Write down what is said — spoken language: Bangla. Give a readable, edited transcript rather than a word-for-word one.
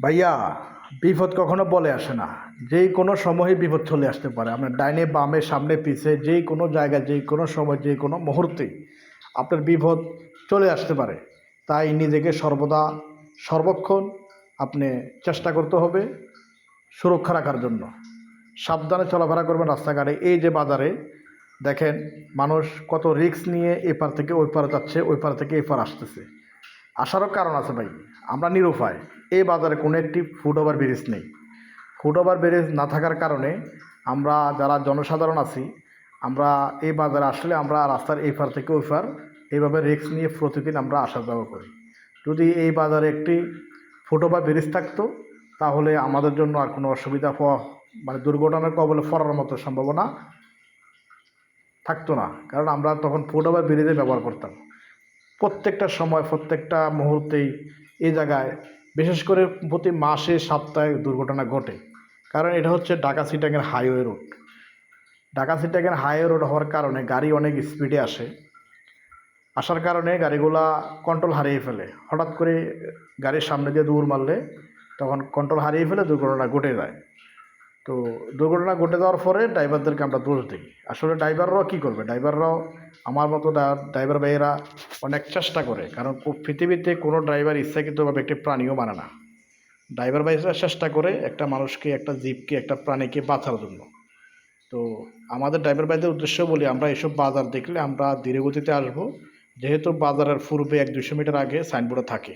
ভাইয়া, বিপদ কখনো বলে আসে না। যেই কোনো সময়ই বিপদ চলে আসতে পারে। আপনার ডাইনে বামে সামনে পিছে যেই কোনো জায়গায় যেই কোনো সময় যে কোনো মুহূর্তেই আপনার বিপদ চলে আসতে পারে। তাই নিজেকে সর্বদা সর্বক্ষণ আপনি চেষ্টা করতে হবে সুরক্ষা রাখার জন্য। সাবধানে চলাফেরা করবেন রাস্তাঘাটে। এই যে বাজারে দেখেন মানুষ কত রিস্ক নিয়ে এপার থেকে ওই পার যাচ্ছে, ওই পার থেকে এপার আসতেছে। আসারও কারণ আছে ভাই, আমরা নিরুপায়। এই বাজারে কোনো একটি ফুট ওভার ব্রিজ নেই। ফুট ওভার ব্রিজ না থাকার কারণে আমরা যারা জনসাধারণ আছি, আমরা এই বাজারে আসলে আমরা রাস্তার এই পার থেকে ওই পার এইভাবে রিস্ক নিয়ে প্রতিদিন আমরা আসা যাওয়া করি। যদি এই বাজারে একটি ফুট ওভার ব্রিজ থাকতো তাহলে আমাদের জন্য আর কোনো অসুবিধা হওয়া মানে দুর্ঘটনার কবলে পড়ার মতো সম্ভাবনা থাকতো না, কারণ আমরা তখন ফুট ওভার ব্রিজে ব্যবহার করতাম প্রত্যেকটা সময়, প্রত্যেকটা মুহূর্তেই। এই জায়গায় বিশেষ করে প্রতি মাসে সপ্তাহে দুর্ঘটনা ঘটে, কারণ এটা হচ্ছে Dhaka Chittagong highway road. Dhaka Chittagong highway road হওয়ার কারণে গাড়ি অনেক স্পিডে আসার কারণে গাড়িগুলা কন্ট্রোল হারিয়ে ফেলে। হঠাৎ করে গাড়ির সামনে দিয়ে দৌড় মারলে তখন কন্ট্রোল হারিয়ে ফেলে দুর্ঘটনা ঘটে যায়। তো দুর্ঘটনা ঘটে যাওয়ার পরে ড্রাইভারদেরকে আমরা দোষ দিই। আসলে ড্রাইভাররাও কী করবে, ড্রাইভাররাও আমার মতো ড্রাইভার ভাইয়েরা অনেক চেষ্টা করে, কারণ পৃথিবীতে কোনো ড্রাইভার ইচ্ছাকৃতভাবে একটি প্রাণীও মানে না। ড্রাইভার ভাইয়েরা চেষ্টা করে একটা মানুষকে, একটা জীবকে, একটা প্রাণীকে বাঁচার জন্য। তো আমাদের ড্রাইভার ভাইদের উদ্দেশ্য বলি, আমরা এসব বাজার দেখলে আমরা ধীরে গতিতে আসবো, যেহেতু বাজারের পূর্বে 1-200 মিটার আগে সাইনবোর্ডে থাকে।